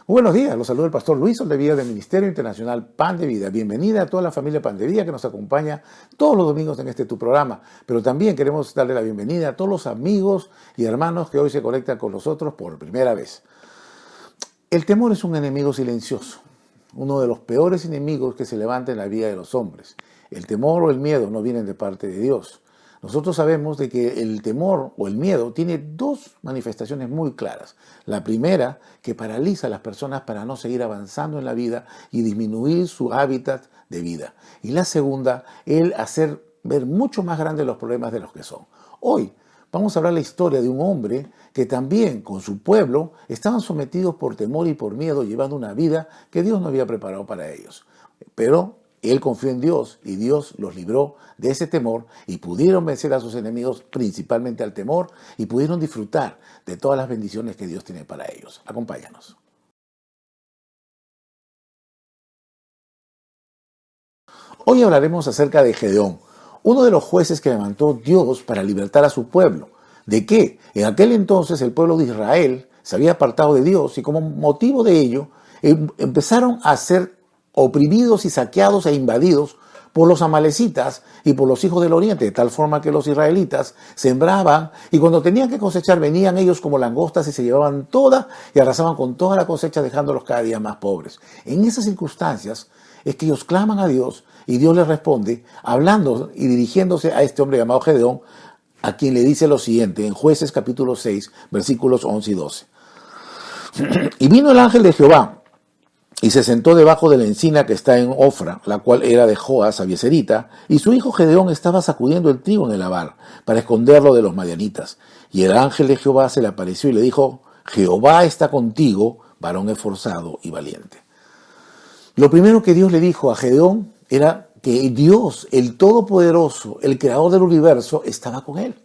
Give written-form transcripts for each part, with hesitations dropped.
Buenos días, los saluda el pastor Luis Soldevilla del Ministerio Internacional Pan de Vida. Bienvenida a toda la familia Pan de Vida que nos acompaña todos los domingos en este tu programa. Pero también queremos darle la bienvenida a todos los amigos y hermanos que hoy se conectan con nosotros por primera vez. El temor es un enemigo silencioso, uno de los peores enemigos que se levanta en la vida de los hombres. El temor o el miedo no vienen de parte de Dios. Nosotros sabemos de que el temor o el miedo tiene dos manifestaciones muy claras. La primera, que paraliza a las personas para no seguir avanzando en la vida y disminuir su hábitat de vida. Y la segunda, el hacer ver mucho más grandes los problemas de los que son. Hoy vamos a hablar la historia de un hombre que también con su pueblo estaban sometidos por temor y por miedo, llevando una vida que Dios no había preparado para ellos. Pero él confió en Dios y Dios los libró de ese temor y pudieron vencer a sus enemigos, principalmente al temor, y pudieron disfrutar de todas las bendiciones que Dios tiene para ellos. Acompáñanos. Hoy hablaremos acerca de Gedeón, uno de los jueces que levantó Dios para libertar a su pueblo. ¿De qué? En aquel entonces el pueblo de Israel se había apartado de Dios y como motivo de ello empezaron a ser oprimidos y saqueados e invadidos por los amalecitas y por los hijos del oriente, de tal forma que los israelitas sembraban y cuando tenían que cosechar venían ellos como langostas y se llevaban toda y arrasaban con toda la cosecha dejándolos cada día más pobres. En esas circunstancias es que ellos claman a Dios y Dios les responde hablando y dirigiéndose a este hombre llamado Gedeón, a quien le dice lo siguiente en Jueces capítulo 6 versículos 11 y 12. Y vino el ángel de Jehová y se sentó debajo de la encina que está en Ofra, la cual era de Joas, Abieserita, y su hijo Gedeón estaba sacudiendo el trigo en el lavar, para esconderlo de los madianitas. Y el ángel de Jehová se le apareció y le dijo, Jehová está contigo, varón esforzado y valiente. Lo primero que Dios le dijo a Gedeón era que Dios, el Todopoderoso, el Creador del universo, estaba con él.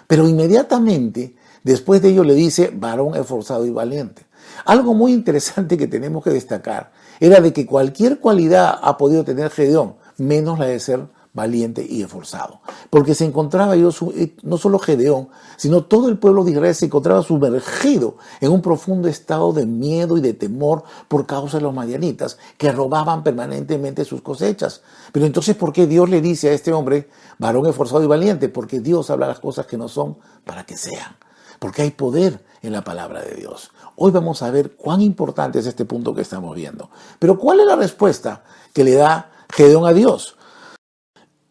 Pero inmediatamente, después de ello le dice, varón esforzado y valiente. Algo muy interesante que tenemos que destacar era de que cualquier cualidad ha podido tener Gedeón, menos la de ser valiente y esforzado. Porque se encontraba no solo Gedeón, sino todo el pueblo de Israel se encontraba sumergido en un profundo estado de miedo y de temor por causa de los madianitas que robaban permanentemente sus cosechas. Pero entonces, ¿por qué Dios le dice a este hombre, varón esforzado y valiente? Porque Dios habla las cosas que no son para que sean. Porque hay poder en la palabra de Dios. Hoy vamos a ver cuán importante es este punto que estamos viendo. Pero ¿cuál es la respuesta que le da Gedeón a Dios?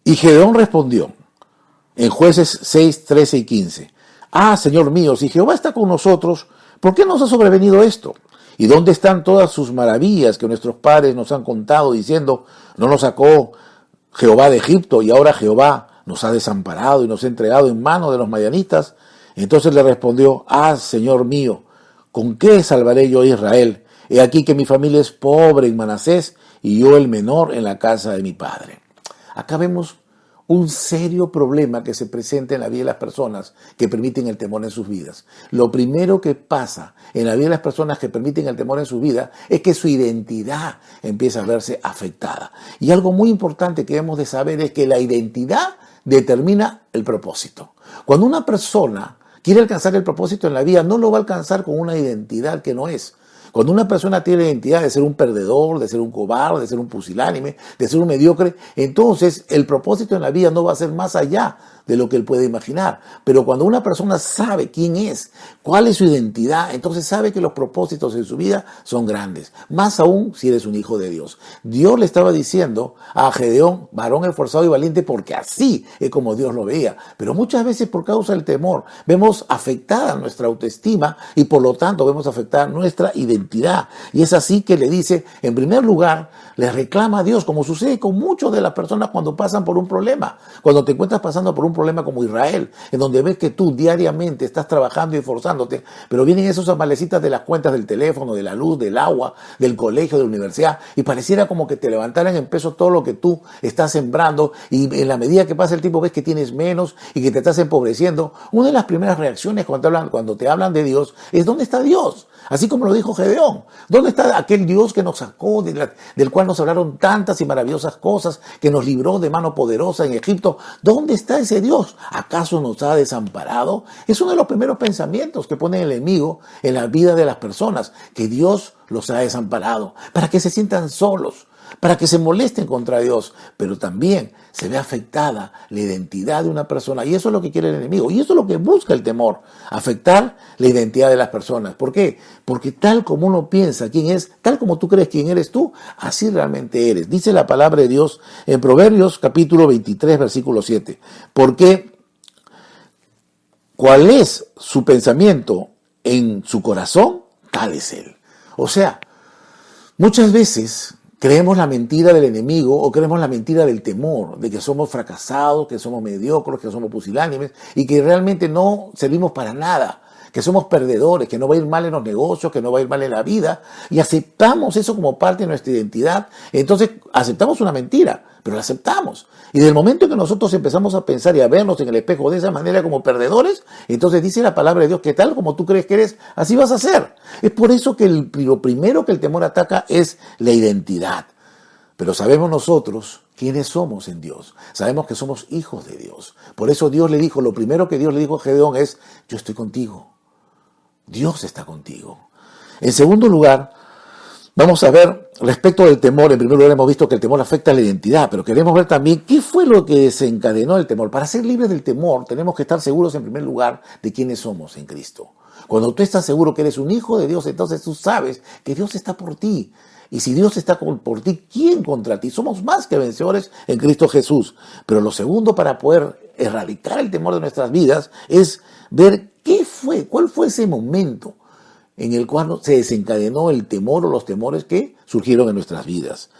Y Gedeón respondió en Jueces 6, 13 y 15. Ah, Señor mío, si Jehová está con nosotros, ¿por qué nos ha sobrevenido esto? ¿Y dónde están todas sus maravillas que nuestros padres nos han contado diciendo, no nos sacó Jehová de Egipto y ahora Jehová nos ha desamparado y nos ha entregado en manos de los madianitas? Entonces le respondió, ah, Señor mío, ¿con qué salvaré yo a Israel? He aquí que mi familia es pobre en Manasés y yo el menor en la casa de mi padre. Acá vemos un serio problema que se presenta en la vida de las personas que permiten el temor en sus vidas. Lo primero que pasa en la vida de las personas que permiten el temor en su vida es que su identidad empieza a verse afectada. Y algo muy importante que debemos de saber es que la identidad determina el propósito. Cuando una persona quiere alcanzar el propósito en la vida, no lo va a alcanzar con una identidad que no es. Cuando una persona tiene la identidad de ser un perdedor, de ser un cobarde, de ser un pusilánime, de ser un mediocre, entonces el propósito en la vida no va a ser más allá de lo que él puede imaginar. Pero cuando una persona sabe quién es, cuál es su identidad, entonces sabe que los propósitos en su vida son grandes. Más aún si eres un hijo de Dios. Dios le estaba diciendo a Gedeón, varón esforzado y valiente, porque así es como Dios lo veía. Pero muchas veces por causa del temor vemos afectada nuestra autoestima y por lo tanto vemos afectada nuestra identidad. Y es así que le dice, en primer lugar, le reclama a Dios, como sucede con muchas de las personas cuando pasan por un problema. Cuando te encuentras pasando por un problema como Israel, en donde ves que tú diariamente estás trabajando y esforzándote, pero vienen esos amalecitas de las cuentas del teléfono, de la luz, del agua, del colegio, de la universidad, y pareciera como que te levantaran en peso todo lo que tú estás sembrando, y en la medida que pasa el tiempo ves que tienes menos y que te estás empobreciendo. Una de las primeras reacciones cuando te hablan de Dios es ¿dónde está Dios? Así como lo dijo Gedeón. ¿Dónde está aquel Dios que nos sacó, del cual nos hablaron tantas y maravillosas cosas, que nos libró de mano poderosa en Egipto? ¿Dónde está ese Dios? ¿Acaso nos ha desamparado? Es uno de los primeros pensamientos que pone el enemigo en la vida de las personas, que Dios los ha desamparado, para que se sientan solos, para que se molesten contra Dios, pero también se ve afectada la identidad de una persona, y eso es lo que quiere el enemigo, y eso es lo que busca el temor, afectar la identidad de las personas. ¿Por qué? Porque tal como uno piensa quién es, tal como tú crees quién eres tú, así realmente eres. Dice la palabra de Dios en Proverbios capítulo 23, versículo 7, porque ¿cuál es su pensamiento en su corazón? Tal es él. O sea, muchas veces creemos la mentira del enemigo o creemos la mentira del temor, de que somos fracasados, que somos mediocres, que somos pusilánimes y que realmente no servimos para nada, que somos perdedores, que no va a ir mal en los negocios, que no va a ir mal en la vida, y aceptamos eso como parte de nuestra identidad. Entonces aceptamos una mentira, pero la aceptamos. Y del momento en que nosotros empezamos a pensar y a vernos en el espejo de esa manera como perdedores, entonces dice la palabra de Dios que tal como tú crees que eres, así vas a ser. Es por eso que lo primero que el temor ataca es la identidad. Pero sabemos nosotros quiénes somos en Dios. Sabemos que somos hijos de Dios. Por eso Dios le dijo, lo primero que Dios le dijo a Gedeón es, yo estoy contigo. Dios está contigo. En segundo lugar, vamos a ver respecto del temor. En primer lugar hemos visto que el temor afecta a la identidad, pero queremos ver también qué fue lo que desencadenó el temor. Para ser libres del temor tenemos que estar seguros en primer lugar de quiénes somos en Cristo. Cuando tú estás seguro que eres un hijo de Dios, entonces tú sabes que Dios está por ti. Y si Dios está por ti, ¿quién contra ti? Somos más que vencedores en Cristo Jesús. Pero lo segundo para poder erradicar el temor de nuestras vidas es ver cuál fue ese momento en el cual se desencadenó el temor o los temores que surgieron en nuestras vidas.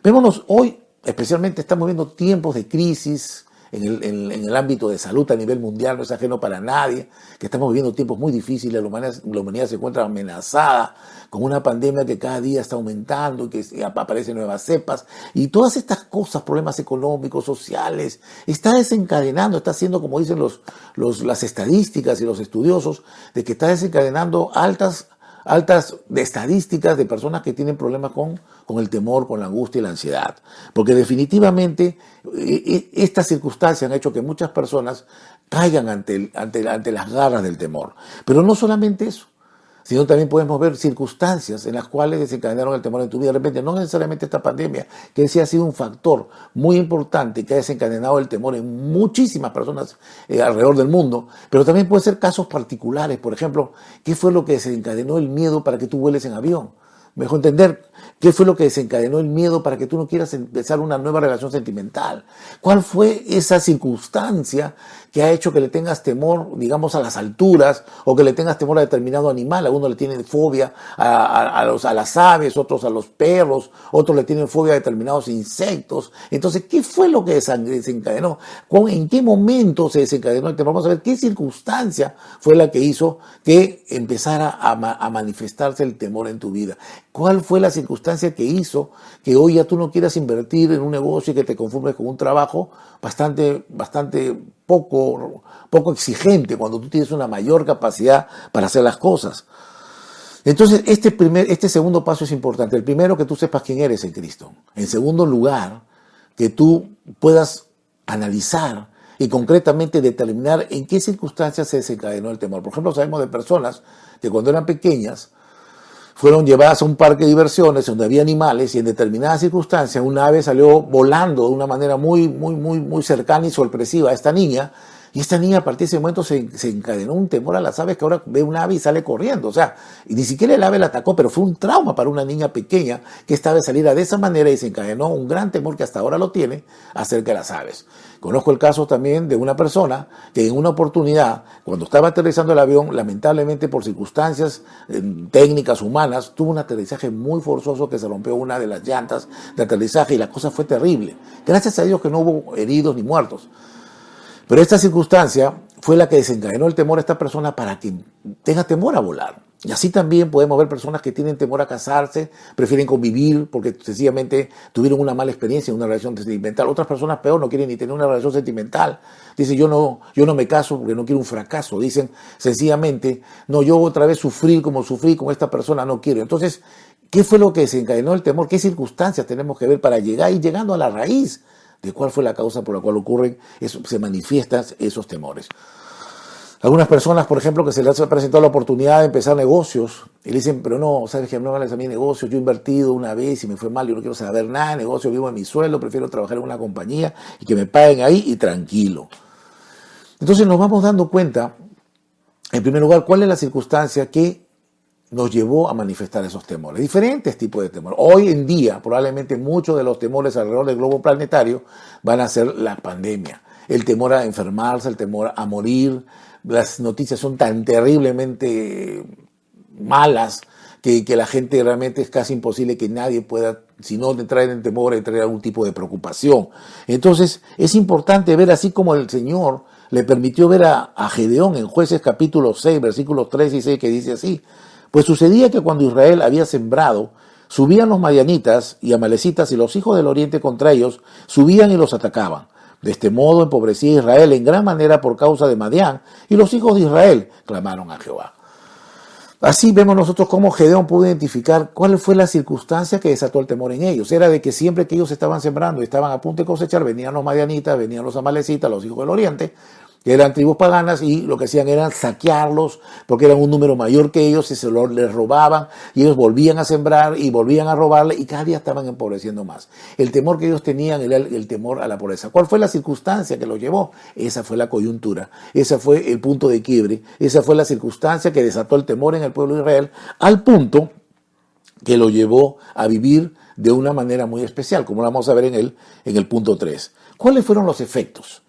Vémonos hoy, especialmente estamos viendo tiempos de crisis en el ámbito de salud a nivel mundial, no es ajeno para nadie, que estamos viviendo tiempos muy difíciles, la humanidad se encuentra amenazada con una pandemia que cada día está aumentando y que aparecen nuevas cepas, y todas estas cosas, problemas económicos, sociales, está desencadenando, está haciendo, como dicen las estadísticas y los estudiosos, de que está desencadenando altas de estadísticas de personas que tienen problemas con el temor, con la angustia y la ansiedad. Porque definitivamente estas circunstancias han hecho que muchas personas caigan ante las garras del temor. Pero no solamente eso, sino también podemos ver circunstancias en las cuales desencadenaron el temor en tu vida. De repente, no necesariamente esta pandemia, que sí ha sido un factor muy importante que ha desencadenado el temor en muchísimas personas alrededor del mundo, pero también puede ser casos particulares. Por ejemplo, ¿qué fue lo que desencadenó el miedo para que tú vueles en avión? Me dejó entender qué fue lo que desencadenó el miedo para que tú no quieras empezar una nueva relación sentimental. ¿Cuál fue esa circunstancia que ha hecho que le tengas temor, digamos, a las alturas, o que le tengas temor a determinado animal? A uno le tienen fobia a las aves, otros a los perros, otros le tienen fobia a determinados insectos. Entonces, ¿qué fue lo que desencadenó? ¿En qué momento se desencadenó el temor? Vamos a ver qué circunstancia fue la que hizo que empezara a manifestarse el temor en tu vida. ¿Cuál fue la circunstancia que hizo que hoy ya tú no quieras invertir en un negocio y que te conformes con un trabajo bastante poco exigente, cuando tú tienes una mayor capacidad para hacer las cosas? Entonces, este segundo paso es importante. El primero, que tú sepas quién eres en Cristo. En segundo lugar, que tú puedas analizar y concretamente determinar en qué circunstancias se desencadenó el temor. Por ejemplo, sabemos de personas que cuando eran pequeñas fueron llevadas a un parque de diversiones donde había animales, y en determinadas circunstancias un ave salió volando de una manera muy cercana y sorpresiva a esta niña, y esta niña a partir de ese momento se encadenó un temor a las aves, que ahora ve un ave y sale corriendo. O sea, y ni siquiera el ave la atacó, pero fue un trauma para una niña pequeña que esta ave saliera de esa manera, y se encadenó un gran temor que hasta ahora lo tiene acerca de las aves. Conozco el caso también de una persona que en una oportunidad, cuando estaba aterrizando el avión, lamentablemente por circunstancias técnicas humanas, tuvo un aterrizaje muy forzoso, que se rompió una de las llantas de aterrizaje y la cosa fue terrible. Gracias a Dios que no hubo heridos ni muertos. Pero esta circunstancia fue la que desencadenó el temor a esta persona para que tenga temor a volar. Y así también podemos ver personas que tienen temor a casarse, prefieren convivir porque sencillamente tuvieron una mala experiencia en una relación sentimental. Otras personas peor no quieren ni tener una relación sentimental. Dicen, yo no me caso porque no quiero un fracaso. Dicen sencillamente, no, yo otra vez sufrir como sufrí con esta persona, no quiero. Entonces, ¿qué fue lo que desencadenó el temor? ¿Qué circunstancias tenemos que ver para ir llegando a la raíz de cuál fue la causa por la cual se manifiestan esos temores? Algunas personas, por ejemplo, que se les ha presentado la oportunidad de empezar negocios y le dicen, pero no, sabes que no vales a mí negocios, yo he invertido una vez y me fue mal, yo no quiero saber nada de negocio, vivo en mi sueldo, prefiero trabajar en una compañía y que me paguen ahí y tranquilo. Entonces nos vamos dando cuenta, en primer lugar, cuál es la circunstancia que nos llevó a manifestar esos temores, diferentes tipos de temores. Hoy en día, probablemente muchos de los temores alrededor del globo planetario van a ser la pandemia, el temor a enfermarse, el temor a morir. Las noticias son tan terriblemente malas que la gente realmente es casi imposible que nadie pueda, si no te traen en temor, traer algún tipo de preocupación. Entonces es importante ver, así como el Señor le permitió ver a Gedeón en Jueces capítulo 6, versículos 3 y 6, que dice así: pues sucedía que cuando Israel había sembrado, subían los madianitas y amalecitas y los hijos del oriente contra ellos, subían y los atacaban. De este modo empobrecía Israel en gran manera por causa de Madián, y los hijos de Israel clamaron a Jehová. Así vemos nosotros cómo Gedeón pudo identificar cuál fue la circunstancia que desató el temor en ellos. Era de que siempre que ellos estaban sembrando y estaban a punto de cosechar, venían los madianitas, venían los amalecitas, los hijos del oriente, que eran tribus paganas, y lo que hacían era saquearlos, porque eran un número mayor que ellos, y les robaban, y ellos volvían a sembrar, y volvían a robarle, y cada día estaban empobreciendo más. El temor que ellos tenían era el temor a la pobreza. ¿Cuál fue la circunstancia que los llevó? Esa fue la coyuntura, ese fue el punto de quiebre, esa fue la circunstancia que desató el temor en el pueblo de Israel, al punto que lo llevó a vivir de una manera muy especial, como lo vamos a ver en el punto 3. ¿Cuáles fueron los efectos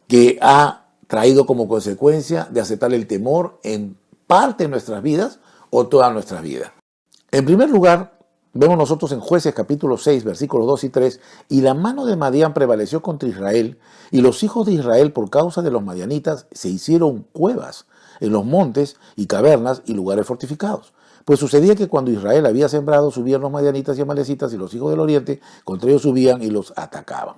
que ha traído como consecuencia de aceptar el temor en parte de nuestras vidas o toda nuestra vida? En primer lugar, vemos nosotros en Jueces capítulo 6, versículos 2 y 3, y la mano de Madián prevaleció contra Israel, y los hijos de Israel por causa de los madianitas se hicieron cuevas en los montes y cavernas y lugares fortificados. Pues sucedía que cuando Israel había sembrado, subían los madianitas y amalecitas y los hijos del oriente, contra ellos subían y los atacaban.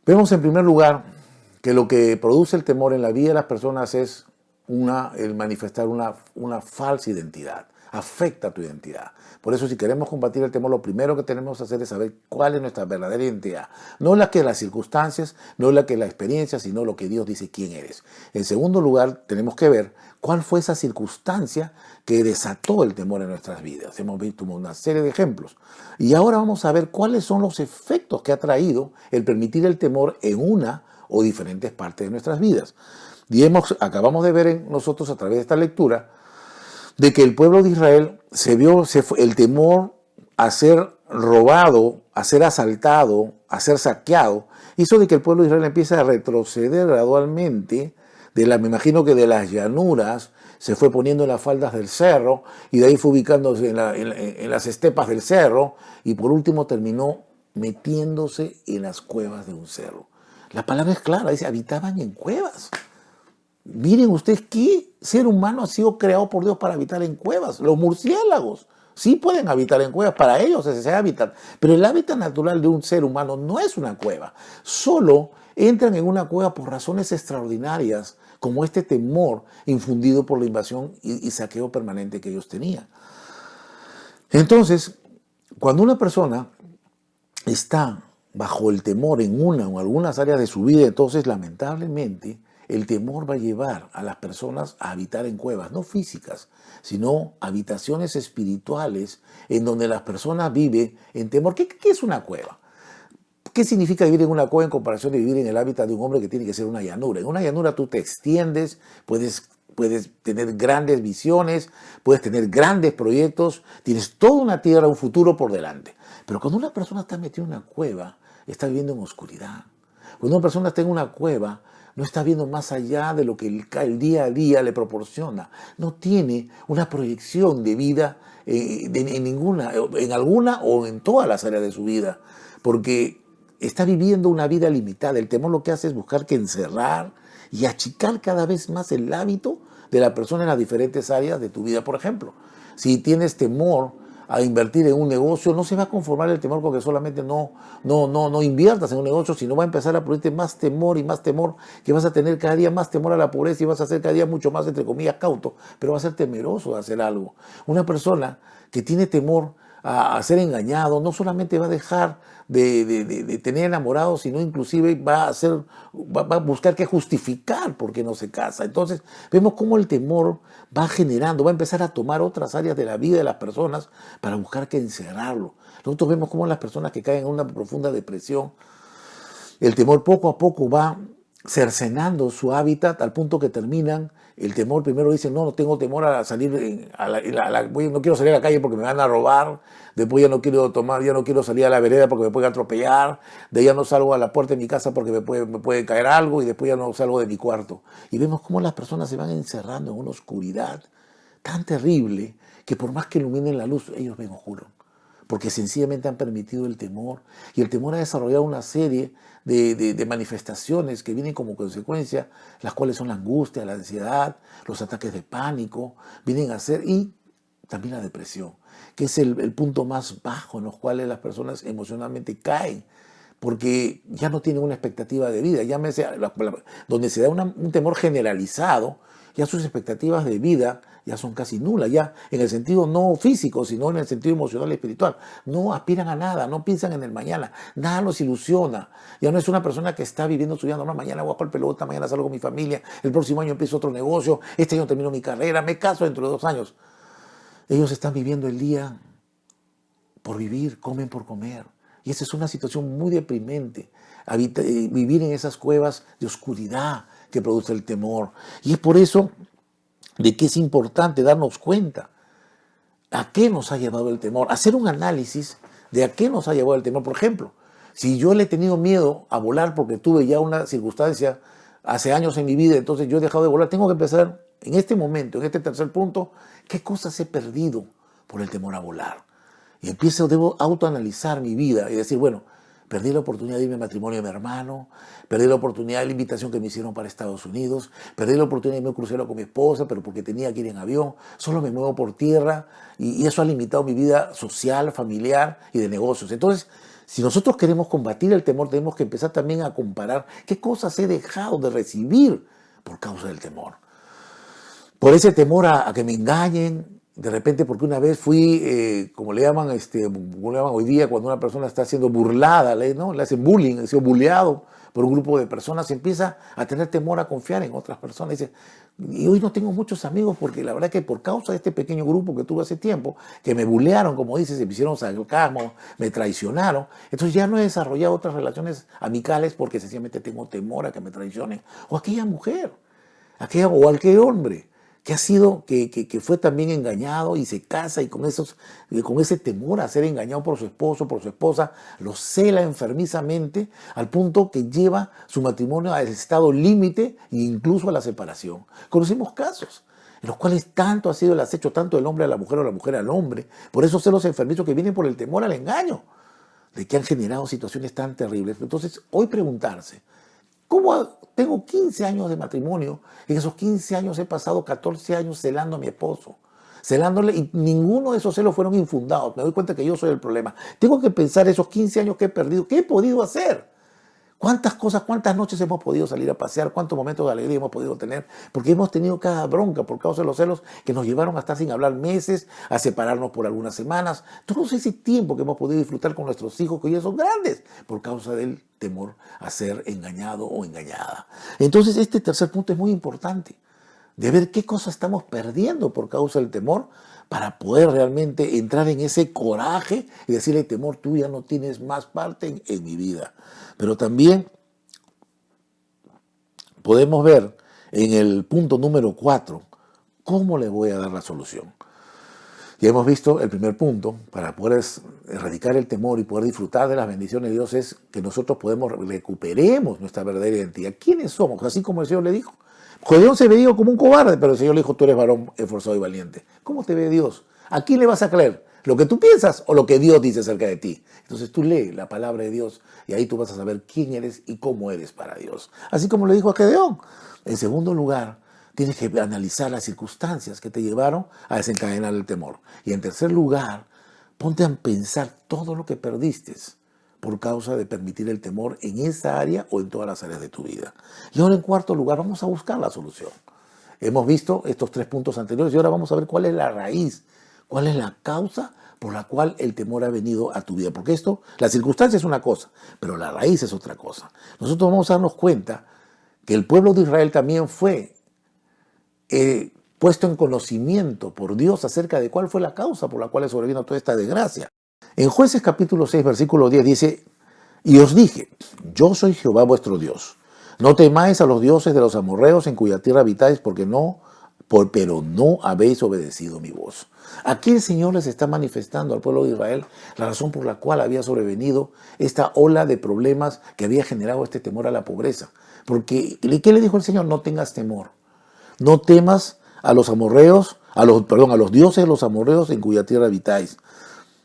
Vemos en primer lugar que lo que produce el temor en la vida de las personas es el manifestar una falsa identidad. Afecta tu identidad. Por eso, si queremos combatir el temor, lo primero que tenemos que hacer es saber cuál es nuestra verdadera identidad. No la que es las circunstancias, no la que es la experiencia, sino lo que Dios dice quién eres. En segundo lugar, tenemos que ver cuál fue esa circunstancia que desató el temor en nuestras vidas. Hemos visto una serie de ejemplos. Y ahora vamos a ver cuáles son los efectos que ha traído el permitir el temor en una o diferentes partes de nuestras vidas. Y acabamos de ver en nosotros, a través de esta lectura, de que el pueblo de Israel el temor a ser robado, a ser asaltado, a ser saqueado, hizo de que el pueblo de Israel empiece a retroceder gradualmente, me imagino que de las llanuras, se fue poniendo en las faldas del cerro, y de ahí fue ubicándose en las estepas del cerro, y por último terminó metiéndose en las cuevas de un cerro. La palabra es clara, dice, habitaban en cuevas. Miren ustedes qué ser humano ha sido creado por Dios para habitar en cuevas. Los murciélagos sí pueden habitar en cuevas, para ellos ese es el hábitat. Pero el hábitat natural de un ser humano no es una cueva. Solo entran en una cueva por razones extraordinarias, como este temor infundido por la invasión y saqueo permanente que ellos tenían. Entonces, cuando una persona está bajo el temor en una o algunas áreas de su vida, entonces lamentablemente el temor va a llevar a las personas a habitar en cuevas, no físicas, sino habitaciones espirituales en donde las personas viven en temor. ¿Qué es una cueva? ¿Qué significa vivir en una cueva en comparación de vivir en el hábitat de un hombre que tiene que ser una llanura? En una llanura tú te extiendes, puedes tener grandes visiones, puedes tener grandes proyectos, tienes toda una tierra, un futuro por delante. Pero cuando una persona está metida en una cueva, está viviendo en oscuridad. Cuando una persona está en una cueva, no está viendo más allá de lo que el día a día le proporciona. No tiene una proyección de vida en alguna o en todas las áreas de su vida, porque está viviendo una vida limitada. El temor lo que hace es buscar que encerrar y achicar cada vez más el hábito de la persona en las diferentes áreas de tu vida. Por ejemplo, si tienes temor a invertir en un negocio, no se va a conformar el temor porque solamente no inviertas en un negocio, sino va a empezar a ponerte más temor y más temor, que vas a tener cada día más temor a la pobreza y vas a ser cada día mucho más, entre comillas, cauto, pero va a ser temeroso de hacer algo. Una persona que tiene temor a ser engañado no solamente va a dejar de tener enamorados, sino inclusive va a buscar qué justificar por qué no se casa. Entonces vemos cómo el temor va generando, va a empezar a tomar otras áreas de la vida de las personas para buscar que encerrarlo. Nosotros vemos cómo las personas que caen en una profunda depresión, el temor poco a poco va cercenando su hábitat al punto que terminan. El temor, primero dicen, no tengo temor a salir, no quiero salir a la calle porque me van a robar, después ya no quiero salir a la vereda porque me pueden atropellar, de ahí ya no salgo a la puerta de mi casa porque me puede caer algo y después ya no salgo de mi cuarto. Y vemos cómo las personas se van encerrando en una oscuridad tan terrible que por más que iluminen la luz, ellos ven oscuro, porque sencillamente han permitido el temor, y el temor ha desarrollado una serie de manifestaciones que vienen como consecuencia, las cuales son la angustia, la ansiedad, los ataques de pánico, vienen a ser, y también la depresión, que es el punto más bajo en los cuales las personas emocionalmente caen, porque ya no tienen una expectativa de vida, donde se da un temor generalizado, ya sus expectativas de vida ya son casi nulas, ya en el sentido no físico, sino en el sentido emocional y espiritual. No aspiran a nada, no piensan en el mañana, nada los ilusiona. Ya no es una persona que está viviendo su vida normal, mañana voy a jugar pelota, mañana salgo con mi familia, el próximo año empiezo otro negocio, este año termino mi carrera, me caso dentro de 2 años. Ellos están viviendo el día por vivir, comen por comer. Y esa es una situación muy deprimente, vivir en esas cuevas de oscuridad que produce el temor. Y es por eso de que es importante darnos cuenta a qué nos ha llevado el temor, hacer un análisis de a qué nos ha llevado el temor. Por ejemplo, si yo le he tenido miedo a volar porque tuve ya una circunstancia hace años en mi vida, entonces yo he dejado de volar, tengo que empezar en este momento, en este tercer punto, qué cosas he perdido por el temor a volar. Y debo autoanalizar mi vida y decir, bueno, perdí la oportunidad de irme al matrimonio de mi hermano, perdí la oportunidad de la invitación que me hicieron para Estados Unidos, perdí la oportunidad de irme a un crucero con mi esposa, pero porque tenía que ir en avión, solo me muevo por tierra y eso ha limitado mi vida social, familiar y de negocios. Entonces, si nosotros queremos combatir el temor, tenemos que empezar también a comparar qué cosas he dejado de recibir por causa del temor. Por ese temor a que me engañen, de repente porque una vez fui, como le llaman hoy día cuando una persona está siendo burlada, ¿no? Le hacen bullying, ha sido bulleado por un grupo de personas, y empieza a tener temor a confiar en otras personas. Y hoy no tengo muchos amigos porque la verdad que por causa de este pequeño grupo que tuve hace tiempo, que me bullearon, como dices, se me hicieron sarcasmo, me traicionaron, entonces ya no he desarrollado otras relaciones amicales porque sencillamente tengo temor a que me traicionen. O aquella mujer, o aquel hombre que que fue también engañado y se casa y con ese temor a ser engañado por su esposo, por su esposa, lo cela enfermizamente al punto que lleva su matrimonio al estado límite e incluso a la separación. Conocemos casos en los cuales tanto ha sido el acecho, tanto del hombre a la mujer o la mujer al hombre, por esos celos enfermizos que vienen por el temor al engaño, de que han generado situaciones tan terribles. Entonces, hoy preguntarse, ¿cómo tengo 15 años de matrimonio? En esos 15 años he pasado 14 años celando a mi esposo, celándole, y ninguno de esos celos fueron infundados. Me doy cuenta que yo soy el problema. Tengo que pensar esos 15 años que he perdido, ¿qué he podido hacer? ¿Cuántas cosas, cuántas noches hemos podido salir a pasear? ¿Cuántos momentos de alegría hemos podido tener? Porque hemos tenido cada bronca por causa de los celos que nos llevaron a estar sin hablar meses, a separarnos por algunas semanas. Todo ese tiempo que hemos podido disfrutar con nuestros hijos, que ya son grandes, por causa del temor a ser engañado o engañada. Entonces, este tercer punto es muy importante, de ver qué cosas estamos perdiendo por causa del temor, para poder realmente entrar en ese coraje y decirle, temor, tú ya no tienes más parte en mi vida. Pero también podemos ver en el punto número 4, cómo le voy a dar la solución. Ya hemos visto el primer punto, para poder erradicar el temor y poder disfrutar de las bendiciones de Dios, es que nosotros recuperemos nuestra verdadera identidad. ¿Quiénes somos? Así como el Señor le dijo. Gedeón se veía como un cobarde, pero el Señor le dijo, tú eres varón esforzado y valiente. ¿Cómo te ve Dios? ¿A quién le vas a creer? ¿Lo que tú piensas o lo que Dios dice acerca de ti? Entonces tú lee la palabra de Dios y ahí tú vas a saber quién eres y cómo eres para Dios. Así como le dijo a Gedeón. En segundo lugar, tienes que analizar las circunstancias que te llevaron a desencadenar el temor. Y en tercer lugar, ponte a pensar todo lo que perdiste por causa de permitir el temor en esa área o en todas las áreas de tu vida. Y ahora en cuarto lugar, vamos a buscar la solución. Hemos visto estos 3 puntos anteriores y ahora vamos a ver cuál es la raíz, cuál es la causa por la cual el temor ha venido a tu vida. Porque la circunstancia es una cosa, pero la raíz es otra cosa. Nosotros vamos a darnos cuenta que el pueblo de Israel también fue puesto en conocimiento por Dios acerca de cuál fue la causa por la cual le sobrevino toda esta desgracia. En Jueces capítulo 6, versículo 10 dice, y os dije, yo soy Jehová vuestro Dios. No temáis a los dioses de los amorreos en cuya tierra habitáis, pero no habéis obedecido mi voz. Aquí el Señor les está manifestando al pueblo de Israel la razón por la cual había sobrevenido esta ola de problemas que había generado este temor a la pobreza. Porque, ¿qué le dijo el Señor? No tengas temor. No temas a los amorreos, a los dioses de los amorreos en cuya tierra habitáis,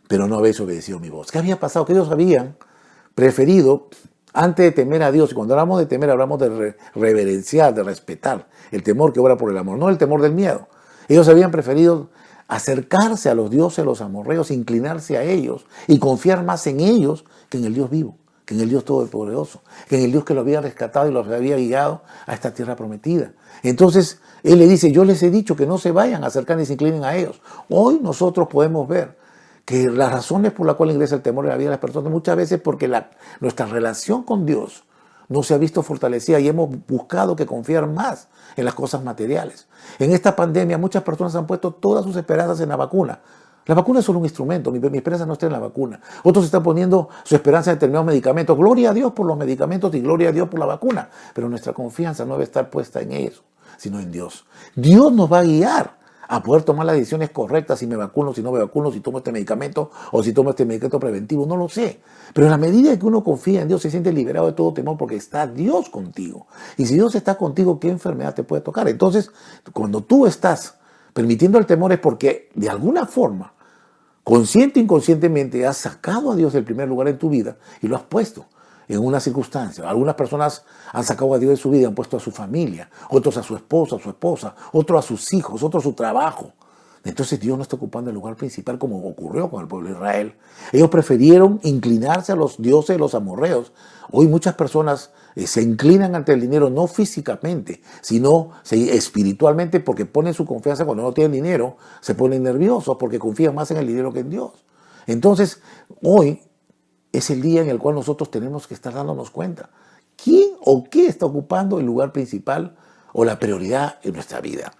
pero no habéis obedecido mi voz. ¿Qué había pasado? Que ellos habían preferido, antes de temer a Dios, y cuando hablamos de temer, hablamos de reverenciar, de respetar, el temor que obra por el amor, no el temor del miedo. Ellos habían preferido acercarse a los dioses de los amorreos, inclinarse a ellos y confiar más en ellos que en el Dios vivo, que en el Dios todopoderoso, que en el Dios que los había rescatado y los había guiado a esta tierra prometida. Entonces, Él le dice, yo les he dicho que no se vayan a acercar ni se inclinen a ellos. Hoy nosotros podemos ver que las razones por las cuales ingresa el temor en la vida de las personas muchas veces porque nuestra relación con Dios no se ha visto fortalecida y hemos buscado que confiar más en las cosas materiales. En esta pandemia muchas personas han puesto todas sus esperanzas en la vacuna. La vacuna es solo un instrumento, mi esperanza no está en la vacuna. Otros están poniendo su esperanza en determinados medicamentos. Gloria a Dios por los medicamentos y gloria a Dios por la vacuna. Pero nuestra confianza no debe estar puesta en eso, sino en Dios. Dios nos va a guiar a poder tomar las decisiones correctas, si me vacuno, si no me vacuno, si tomo este medicamento o si tomo este medicamento preventivo, no lo sé. Pero en la medida que uno confía en Dios, se siente liberado de todo temor porque está Dios contigo. Y si Dios está contigo, ¿qué enfermedad te puede tocar? Entonces, cuando tú estás permitiendo el temor es porque de alguna forma, consciente o inconscientemente, has sacado a Dios del primer lugar en tu vida y lo has puesto en una circunstancia. Algunas personas han sacado a Dios de su vida y han puesto a su familia, otros a su esposa, otros a sus hijos, otros a su trabajo. Entonces Dios no está ocupando el lugar principal como ocurrió con el pueblo de Israel. Ellos prefirieron inclinarse a los dioses de los amorreos. Hoy muchas personas se inclinan ante el dinero no físicamente, sino espiritualmente porque ponen su confianza cuando no tienen dinero, se ponen nerviosos porque confían más en el dinero que en Dios. Entonces, hoy es el día en el cual nosotros tenemos que estar dándonos cuenta quién o qué está ocupando el lugar principal o la prioridad en nuestra vida.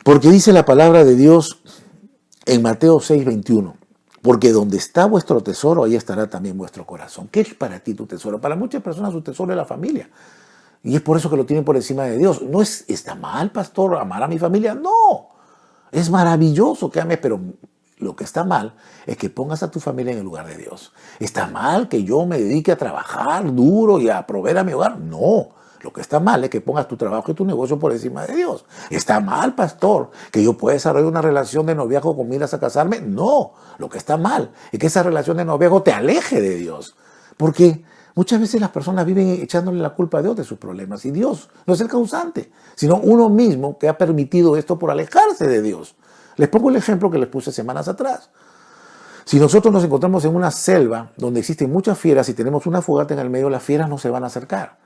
Porque dice la palabra de Dios en Mateo 6:21, porque donde está vuestro tesoro, ahí estará también vuestro corazón. ¿Qué es para ti tu tesoro? Para muchas personas su tesoro es la familia. Y es por eso que lo tienen por encima de Dios. No está mal, pastor, amar a mi familia. No, es maravilloso que ames, pero lo que está mal es que pongas a tu familia en el lugar de Dios. ¿Está mal que yo me dedique a trabajar duro y a proveer a mi hogar? No. Lo que está mal es que pongas tu trabajo y tu negocio por encima de Dios. ¿Está mal, pastor, que yo pueda desarrollar una relación de noviazgo con miras a casarme? No. Lo que está mal es que esa relación de noviazgo te aleje de Dios. Porque muchas veces las personas viven echándole la culpa a Dios de sus problemas. Y Dios no es el causante, sino uno mismo que ha permitido esto por alejarse de Dios. Les pongo el ejemplo que les puse semanas atrás. Si nosotros nos encontramos en una selva donde existen muchas fieras y tenemos una fogata en el medio, las fieras no se van a acercar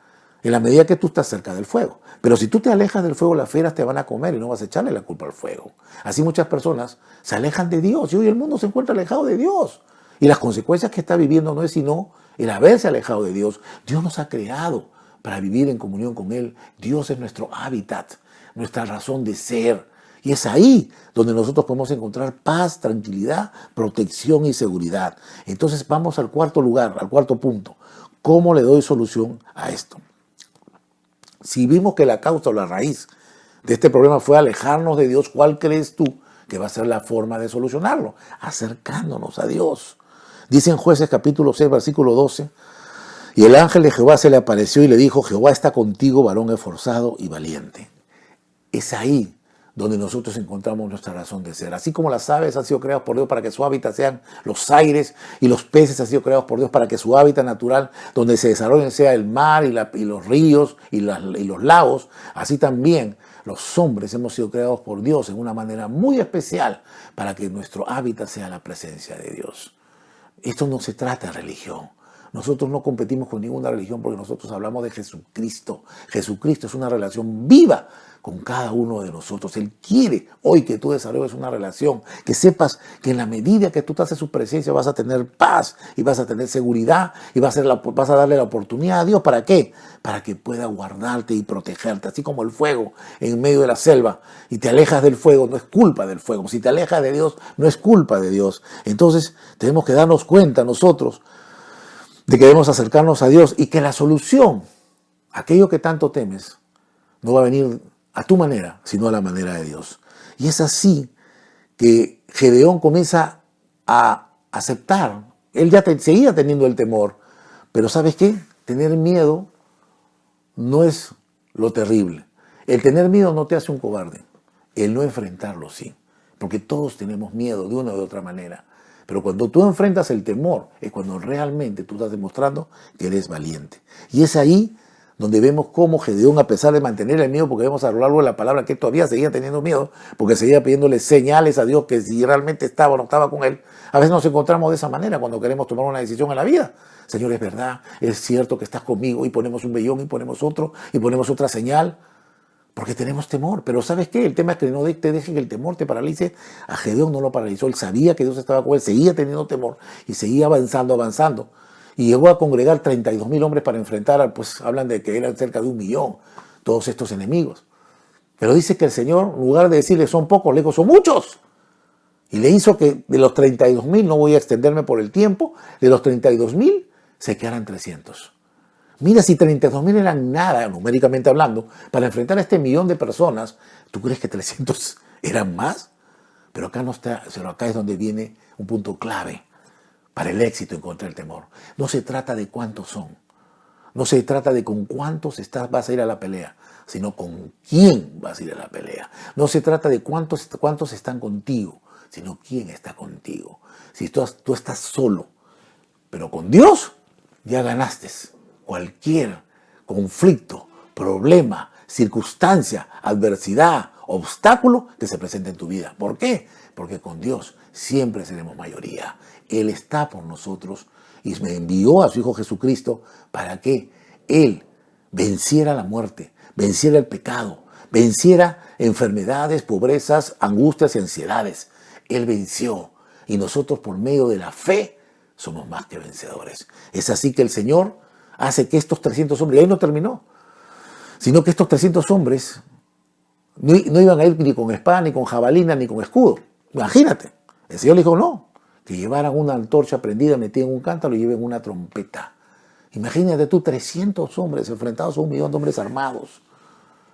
en la medida que tú estás cerca del fuego. Pero si tú te alejas del fuego, las fieras te van a comer y no vas a echarle la culpa al fuego. Así muchas personas se alejan de Dios y hoy el mundo se encuentra alejado de Dios. Y las consecuencias que está viviendo no es sino el haberse alejado de Dios. Dios nos ha creado para vivir en comunión con Él. Dios es nuestro hábitat, nuestra razón de ser. Y es ahí donde nosotros podemos encontrar paz, tranquilidad, protección y seguridad. Entonces vamos al cuarto lugar, al cuarto punto. ¿Cómo le doy solución a esto? Si vimos que la causa o la raíz de este problema fue alejarnos de Dios, ¿cuál crees tú que va a ser la forma de solucionarlo? Acercándonos a Dios. Dice en Jueces capítulo 6, versículo 12, y el ángel de Jehová se le apareció y le dijo, Jehová está contigo, varón esforzado y valiente. Es ahí donde nosotros encontramos nuestra razón de ser. Así como las aves han sido creadas por Dios para que su hábitat sean los aires, y los peces han sido creados por Dios para que su hábitat natural, donde se desarrollen, sea el mar y los ríos y los lagos, así también los hombres hemos sido creados por Dios en una manera muy especial para que nuestro hábitat sea la presencia de Dios. Esto no se trata de religión. Nosotros no competimos con ninguna religión porque nosotros hablamos de Jesucristo. Jesucristo es una relación viva con cada uno de nosotros. Él quiere hoy que tú desarrolles una relación, que sepas que en la medida que tú estás en su presencia vas a tener paz y vas a tener seguridad y vas a darle la oportunidad a Dios. ¿Para qué? Para que pueda guardarte y protegerte, así como el fuego en medio de la selva, y te alejas del fuego, no es culpa del fuego. Si te alejas de Dios, no es culpa de Dios. Entonces tenemos que darnos cuenta nosotros de que debemos acercarnos a Dios y que la solución, aquello que tanto temes, no va a venir a tu manera, sino a la manera de Dios. Y es así que Gedeón comienza a aceptar. Él ya seguía teniendo el temor, pero ¿sabes qué? Tener miedo no es lo terrible. El tener miedo no te hace un cobarde. El no enfrentarlo sí, porque todos tenemos miedo de una u otra manera. Pero cuando tú enfrentas el temor, es cuando realmente tú estás demostrando que eres valiente. Y es ahí donde vemos cómo Gedeón, a pesar de mantener el miedo, porque vemos a lo largo de la palabra que él todavía seguía teniendo miedo, porque seguía pidiéndole señales a Dios que si realmente estaba o no estaba con él. A veces nos encontramos de esa manera cuando queremos tomar una decisión en la vida. Señor, es verdad, es cierto que estás conmigo, y ponemos un vellón y ponemos otro y ponemos otra señal. Porque tenemos temor. Pero ¿sabes qué? El tema es que no te deje que el temor te paralice. A Gedeón no lo paralizó. Él sabía que Dios estaba con él, seguía teniendo temor y seguía avanzando. Y llegó a congregar 32,000 hombres para enfrentar, pues hablan de que eran cerca de 1,000,000, todos estos enemigos. Pero dice que el Señor, en lugar de decirle son pocos, le dijo son muchos. Y le hizo que de los 32,000, no voy a extenderme por el tiempo, de los 32,000 se quedaran 300. Mira, si 32,000 eran nada, numéricamente hablando, para enfrentar a este 1,000,000 de personas, ¿tú crees que 300 eran más? Pero acá es donde viene un punto clave para el éxito en contra del temor. No se trata de cuántos son, no se trata de con cuántos vas a ir a la pelea, sino con quién vas a ir a la pelea. No se trata de cuántos están contigo, sino quién está contigo. Si tú estás solo, pero con Dios, ya ganaste. Cualquier conflicto, problema, circunstancia, adversidad, obstáculo que se presente en tu vida. ¿Por qué? Porque con Dios siempre seremos mayoría. Él está por nosotros y me envió a su Hijo Jesucristo para que Él venciera la muerte, venciera el pecado, venciera enfermedades, pobrezas, angustias y ansiedades. Él venció y nosotros por medio de la fe somos más que vencedores. Es así que el Señor hace que estos 300 hombres, y ahí no terminó, sino que estos 300 hombres no iban a ir ni con espada, ni con jabalina, ni con escudo. Imagínate. El Señor le dijo no, que llevaran una antorcha prendida, metida en un cántaro y lleven una trompeta. Imagínate tú, 300 hombres enfrentados a 1,000,000 de hombres armados,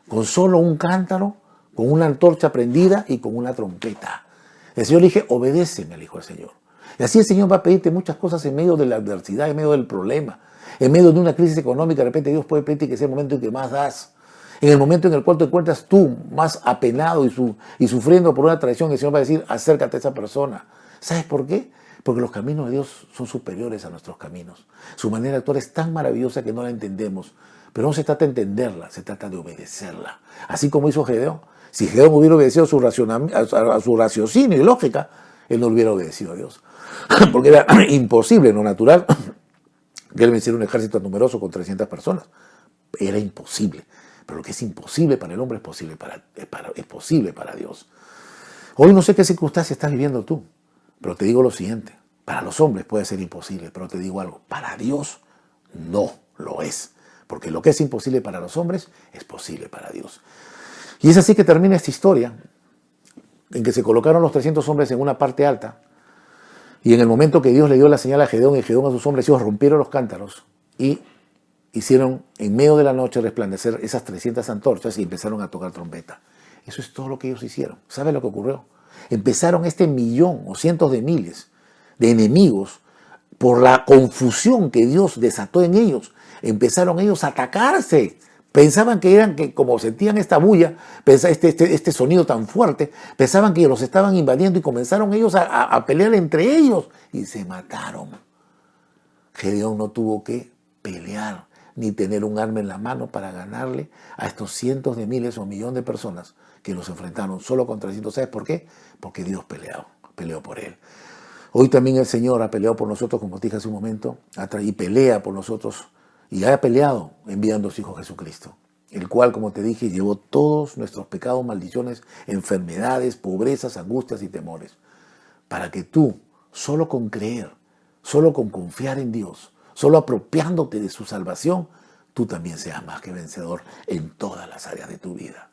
con solo un cántaro, con una antorcha prendida y con una trompeta. El Señor le dije, obedéceme, le dijo el Señor. Y así el Señor va a pedirte muchas cosas en medio de la adversidad, en medio del problema. En medio de una crisis económica, de repente Dios puede pedirte que sea el momento en que más das. En el momento en el cual te encuentras tú más apenado y sufriendo por una traición, el Señor va a decir, acércate a esa persona. ¿Sabes por qué? Porque los caminos de Dios son superiores a nuestros caminos. Su manera de actuar es tan maravillosa que no la entendemos. Pero no se trata de entenderla, se trata de obedecerla. Así como hizo Gedeón. Si Gedeón hubiera obedecido a su raciocinio y lógica, él no hubiera obedecido a Dios. Porque era imposible, no natural, que él venciera un ejército numeroso con 300 personas. Era imposible. Pero lo que es imposible para el hombre es posible para Dios. Hoy no sé qué circunstancia estás viviendo tú, pero te digo lo siguiente. Para los hombres puede ser imposible, pero te digo algo. Para Dios no lo es. Porque lo que es imposible para los hombres es posible para Dios. Y es así que termina esta historia, en que se colocaron los 300 hombres en una parte alta, y en el momento que Dios le dio la señal a Gedeón y Gedeón a sus hombres, ellos rompieron los cántaros y hicieron en medio de la noche resplandecer esas 300 antorchas y empezaron a tocar trompeta. Eso es todo lo que ellos hicieron. ¿Sabe lo que ocurrió? Empezaron este 1,000,000 o cientos de miles de enemigos, por la confusión que Dios desató en ellos, empezaron ellos a atacarse Pensaban que como sentían esta bulla, este sonido tan fuerte, pensaban que los estaban invadiendo y comenzaron ellos a pelear entre ellos y se mataron. Gedeón no tuvo que pelear ni tener un arma en la mano para ganarle a estos cientos de miles o millones de personas que los enfrentaron solo contra 300. ¿Sabes por qué? Porque Dios peleó por él. Hoy también el Señor ha peleado por nosotros, como te dije hace un momento, y pelea por nosotros, y ha peleado enviando a su Hijo Jesucristo, el cual, como te dije, llevó todos nuestros pecados, maldiciones, enfermedades, pobrezas, angustias y temores, para que tú, solo con creer, solo con confiar en Dios, solo apropiándote de su salvación, tú también seas más que vencedor en todas las áreas de tu vida.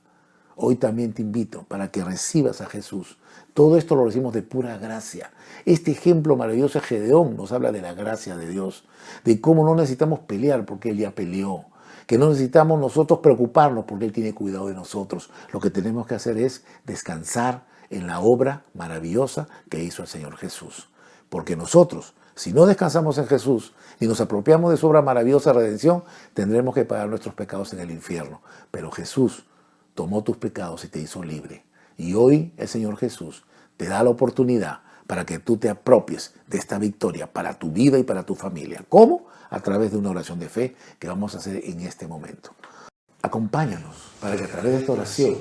Hoy también te invito para que recibas a Jesús. Todo esto lo recibimos de pura gracia. Este ejemplo maravilloso de Gedeón nos habla de la gracia de Dios, de cómo no necesitamos pelear porque Él ya peleó, que no necesitamos nosotros preocuparnos porque Él tiene cuidado de nosotros. Lo que tenemos que hacer es descansar en la obra maravillosa que hizo el Señor Jesús. Porque nosotros, si no descansamos en Jesús y nos apropiamos de su obra maravillosa de redención, tendremos que pagar nuestros pecados en el infierno. Pero Jesús tomó tus pecados y te hizo libre. Y hoy el Señor Jesús te da la oportunidad para que tú te apropies de esta victoria para tu vida y para tu familia. ¿Cómo? A través de una oración de fe que vamos a hacer en este momento. Acompáñanos para que a través de esta oración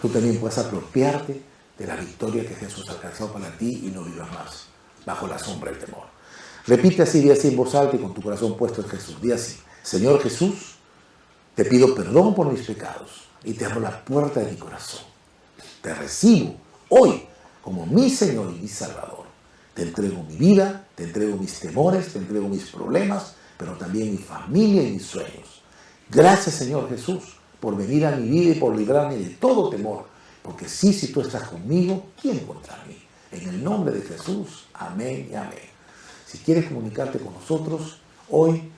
tú también puedas apropiarte de la victoria que Jesús alcanzó para ti y no vivas más bajo la sombra del temor. Repite así, di así en voz alta y con tu corazón puesto en Jesús. Di así: Señor Jesús, te pido perdón por mis pecados y te abro la puerta de mi corazón. Te recibo hoy como mi Señor y mi Salvador. Te entrego mi vida, te entrego mis temores, te entrego mis problemas, pero también mi familia y mis sueños. Gracias, Señor Jesús, por venir a mi vida y por librarme de todo temor. Porque si tú estás conmigo, ¿quién contra mí? En el nombre de Jesús, amén y amén. Si quieres comunicarte con nosotros, hoy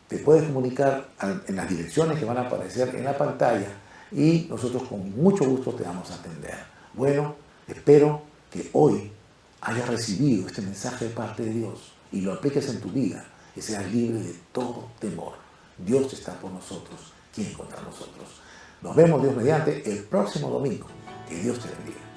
te puedes comunicar en las direcciones que van a aparecer en la pantalla y nosotros con mucho gusto te vamos a atender. Bueno, espero que hoy hayas recibido este mensaje de parte de Dios y lo apliques en tu vida y seas libre de todo temor. Dios está por nosotros. ¿Quién contra nosotros? Nos vemos, Dios mediante, el próximo domingo. Que Dios te bendiga.